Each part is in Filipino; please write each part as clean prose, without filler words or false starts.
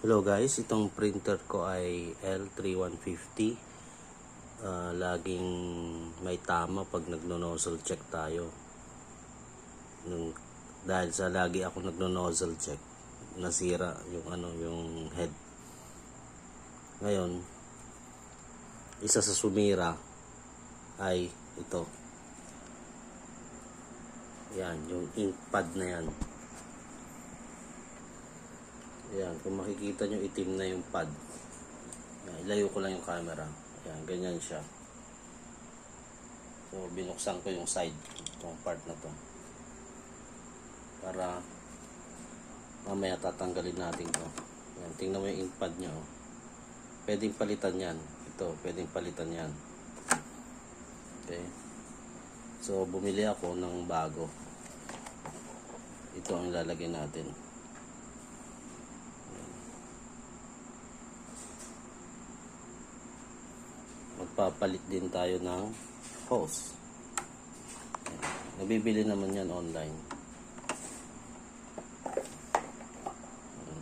Hello guys, itong printer ko ay L3150. Laging may tama pag nagno-nozzle check tayo. Dahil sa lagi ako nagno-nozzle check, nasira yung head. Ngayon, isa sa sumira ay ito. Yan, yung ink pad na yan. Ayan, kung makikita nyo itim na yung pad. Ayan, ilayo ko lang yung camera. Ayan, ganyan siya. So, binuksan ko yung side, itong part na to. Para mamaya tatanggalin natin to. Ayan, tingnan mo yung ink pad nyo. Pwedeng palitan yan. Ito, pwedeng palitan yan. Okay. So, bumili ako ng bago. Ito ang ilalagay natin. Magpapalit din tayo ng hose. Nabibili naman yan online.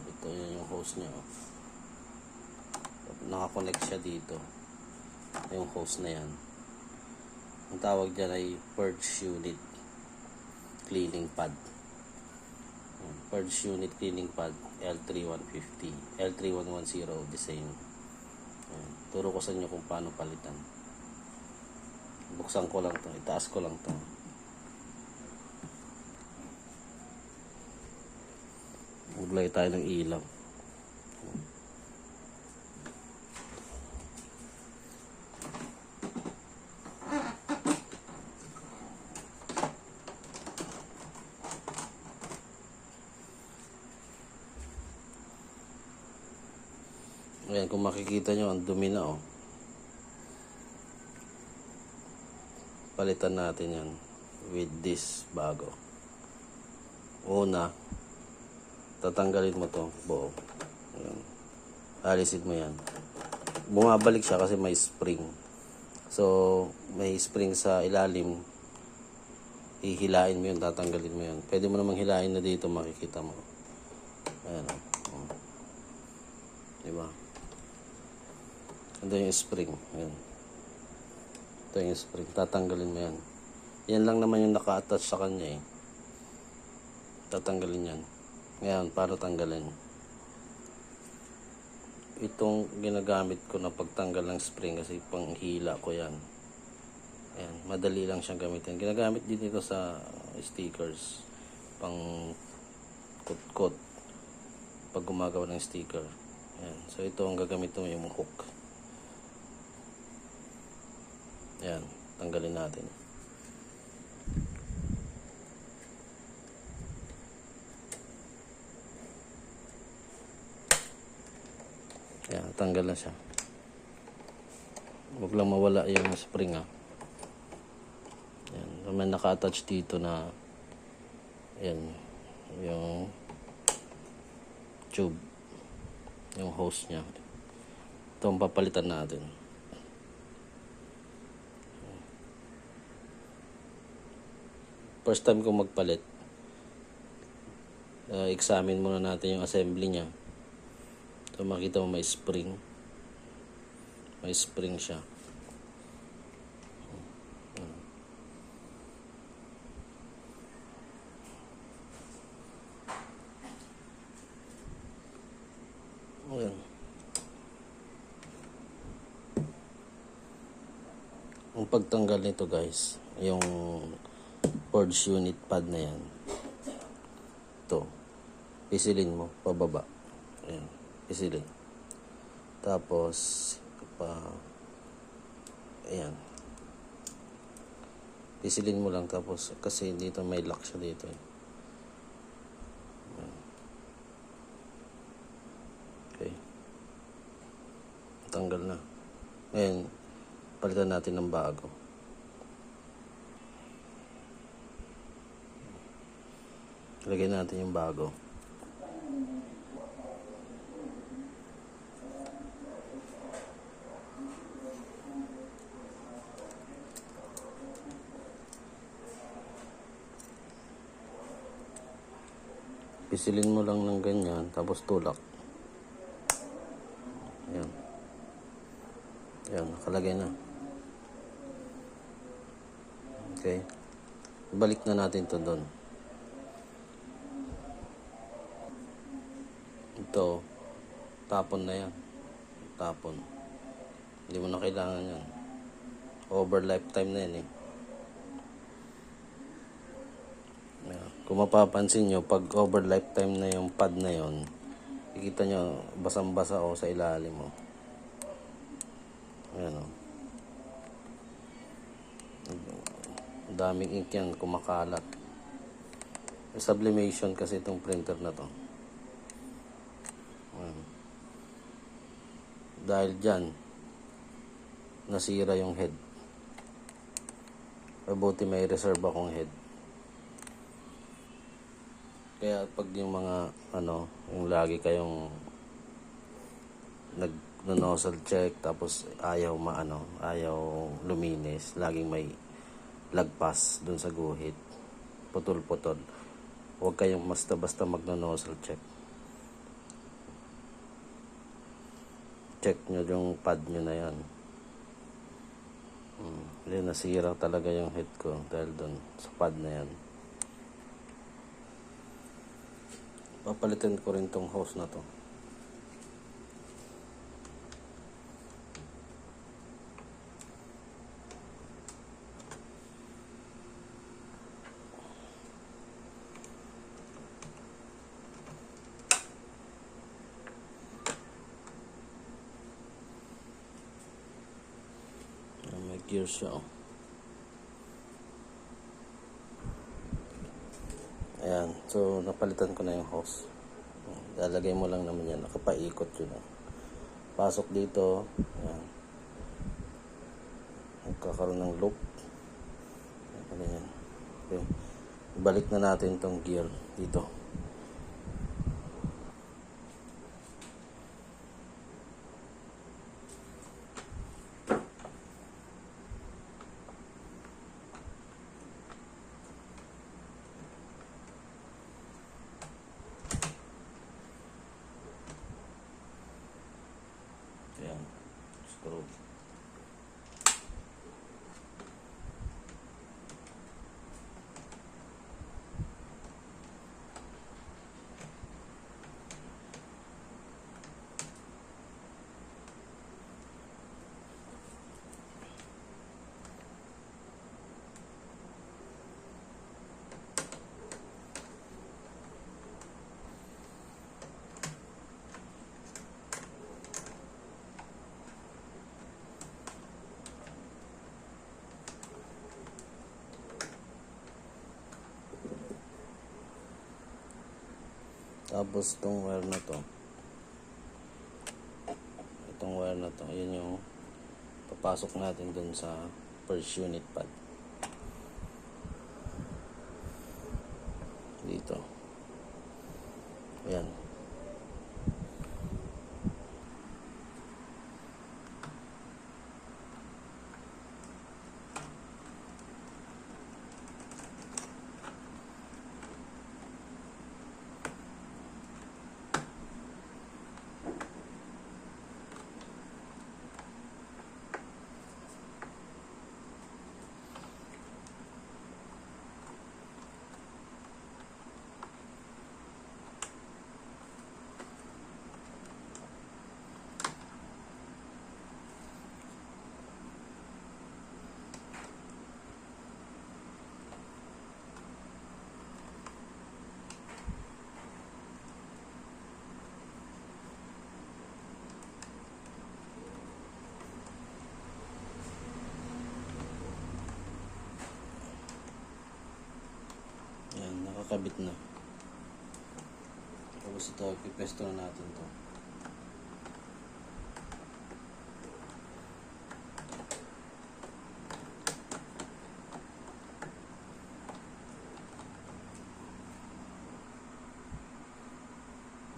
Ito yan yung hose nya. Nakakonect siya dito. Yung hose na yan. Ang tawag dyan ay purge unit cleaning pad. Purge unit cleaning pad L3150, L3110, the same. Turo ko sa inyo kung paano palitan. Buksan ko lang to, itaas ko lang to. Maglagay tayo ng ilaw. Ayan, kung makikita nyo, ang dumi na, oh. Palitan natin yan with this bago. Una, tatanggalin mo to buo. Ayan. Alisin mo yan. Bumabalik siya kasi may spring. So, may spring sa ilalim. Hihilain mo yun, tatanggalin mo yun. Pwede mo namang hilain na dito, makikita mo. Ayan, oh. Diba? Ito yung spring. Ayan. Ito yung spring. Tatanggalin mo yan. Yan lang naman yung naka-attach sa kanya eh. Tatanggalin yan. Ngayon, para tanggalin. Itong ginagamit ko na pagtanggal ng spring kasi panghila ko yan. Ayan. Madali lang siyang gamitin. Ginagamit din ito sa stickers. Pang kot-kot. Pag gumagawa ng sticker. Ayan. So, ito ang gagamitin mo yung hook. Ayan, tanggalin natin. Ayan, tanggal na siya. Huwag lang mawala yung spring, ha. Ayan, may naka-attach dito na ayan, yung tube, yung hose nya. Ito ang papalitan natin. First time kong magpalit, examine muna natin yung assembly nya. So makita mo may spring. May spring siya. Ayan. Ang pagtanggal nito guys, yung purge unit pad na yan. Ito. Pisilin mo, pababa. Ayan. Pisilin. Tapos, ayan. Pisilin mo lang tapos, kasi dito may lock siya dito. Ayan. Okay. Tanggal na. Ayan. Palitan natin ng bago. Lagyan natin yung bago. Pisilin mo lang ng ganyan, tapos tulak. Ayan. Ayan, nakalagay na. Okay. Balik na natin to doon. Ito, tapon na yan. Tapon. Hindi mo na kailangan yan. Over lifetime na yan eh. Ayan. Kung mapapansin nyo, pag over lifetime na yung pad na yon, ikita nyo, basang-basa o sa ilalim mo. Ayan o. Daming ink yan, kumakalat. Sublimation kasi itong printer na to. Ayan. Dahil dyan, nasira yung head. Mabuti may reserve akong head. Kaya pag yung mga yung lagi kayong nag-nozzle check tapos ayaw ayaw luminis, laging may lagpas dun sa guhit, putol-putol. Huwag kayong basta-basta magno-nozzle check. Check nyo yung pad nyo na yan. Hindi, nasira talaga yung head ko dahil dun sa pad na yan. Papalitin ko rin tong hose na to. May gear siya oh. Ayan, so napalitan ko na yung hose. Lalagay mo lang naman yan, nakapaikot yun. Pasok dito, ayan. Magkakaroon ng loop. Ayan. Okay. Balik na natin tong gear dito. Ayan, screw. Tapos itong wire na to, yun yung papasok natin dun sa first unit pad dito. Ayan. Nakakabit na. Tapos ito, ipipesto na natin to.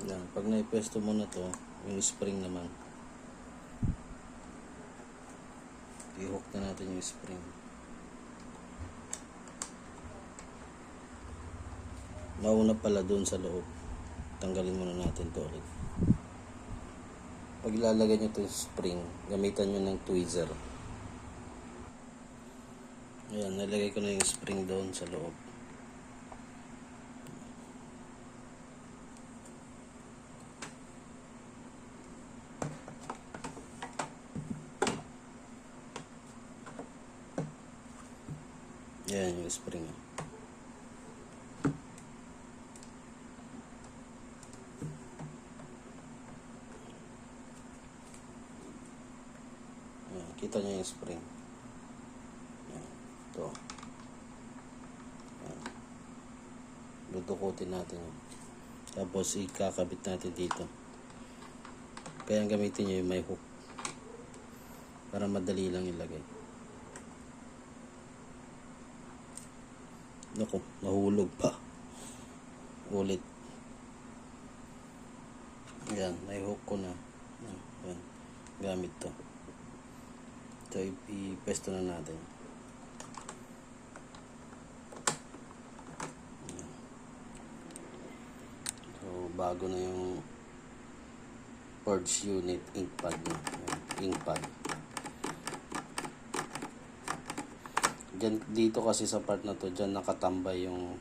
Yan, pag naipesto mo na to, yung spring naman, i-hook na natin yung spring. Mauna pala doon sa loob, tanggalin muna natin to ulit Pag ilalagay nyo ito yung spring, gamitan nyo ng tweezer. Ayan, nalagay ko na yung spring doon sa loob. Ayan yung spring. Ayan, kita nyo yung spring. Ayan, ito. Ayan. Dudukutin natin yun. Tapos ikakabit natin dito. Kaya ang gamitin nyo yung may hook. Para madali lang ilagay. Naku, nahulog pa. Ulit. Ayan, nai-hook ko na. Ayan, gamit to. Ito, ipesto na natin. Ayan. So, bago na yung purge unit ink pad na. Ink pad. Diyan, dito kasi sa part na to, diyan nakatambay yung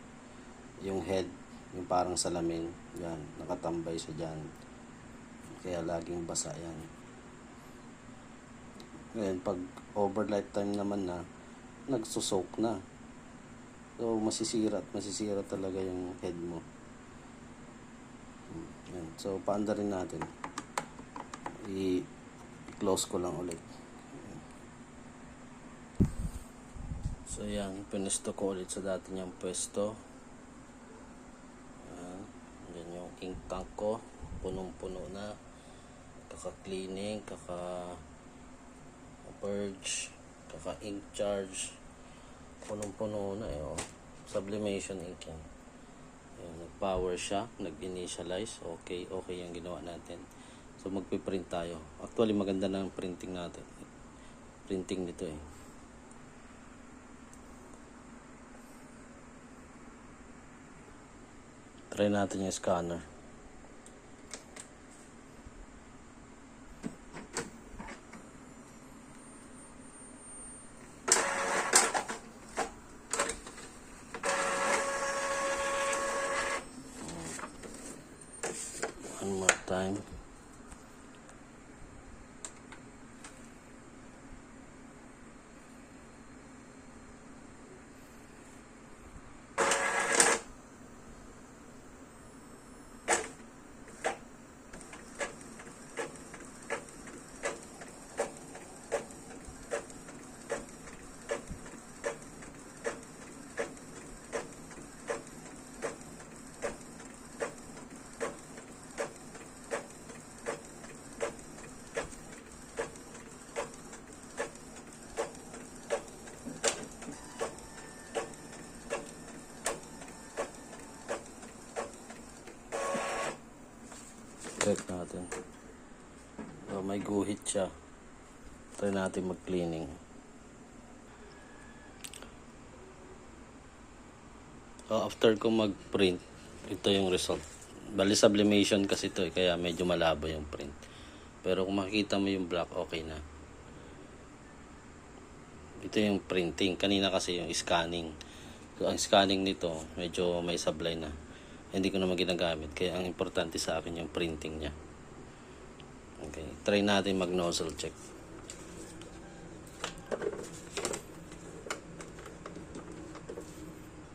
head, yung parang salamin. Yan, nakatambay siya diyan. Kaya laging basa yan. Ngayon, pag over lifetime naman na, nagsusoak na. So, masisira talaga yung head mo. Yan. So, paanda rin natin. I-close ko lang ulit. So yan, pinesto ko ulit sa dati niyang pwesto. Yan yung ink tank ko, punong-puno na. Kaka-cleaning, kaka-purge, kaka-ink charge. Punong-puno na eh. Oh. Sublimation ink yan. Ayan, nag-power siya, nag-initialize. Okay yung ginawa natin. So magpiprint tayo. Actually maganda na ang printing natin. Printing nito eh. Try natin yung scanner. One more time. Check natin. So, may guhit siya. Try natin mag-cleaning. So, after ko mag-print, ito yung result. Bali sublimation kasi ito kaya medyo malabo yung print. Pero kung makikita mo yung black, okay na. Ito yung printing. Kanina kasi yung scanning. So, ang scanning nito, medyo may sablay na. Hindi ko naman ginagamit. Kaya ang importante sa akin yung printing niya. Okay. Try natin mag-nozzle check.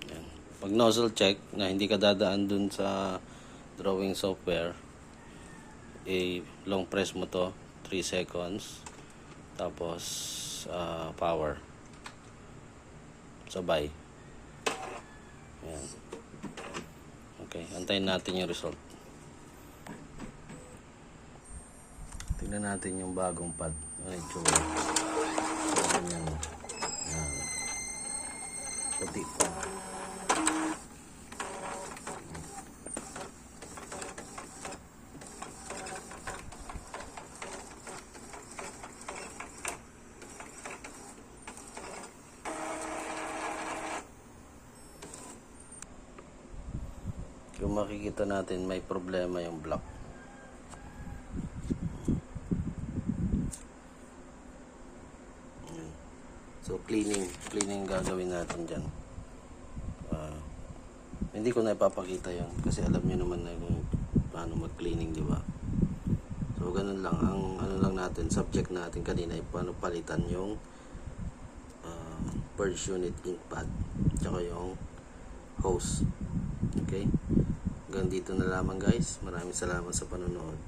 Yan. Pag nozzle check na hindi ka dadaan dun sa drawing software, long press mo to 3 seconds. Tapos power. Sabay. Yan. Okay, antayin natin yung result. Tingnan natin yung bagong pad. Ano yung tsura? Yan. Puti pa. Kung makikita natin, may problema yung block. cleaning gagawin natin dyan. Hindi ko na ipapakita yon kasi alam niyo naman na kung paano mag-cleaning, di ba? So ganun lang, ang ano lang natin, subject natin kanina ay paano palitan yung purge unit ink pad tsaka yung hose. Okay, hanggang dito na lamang guys, maraming salamat sa panonood.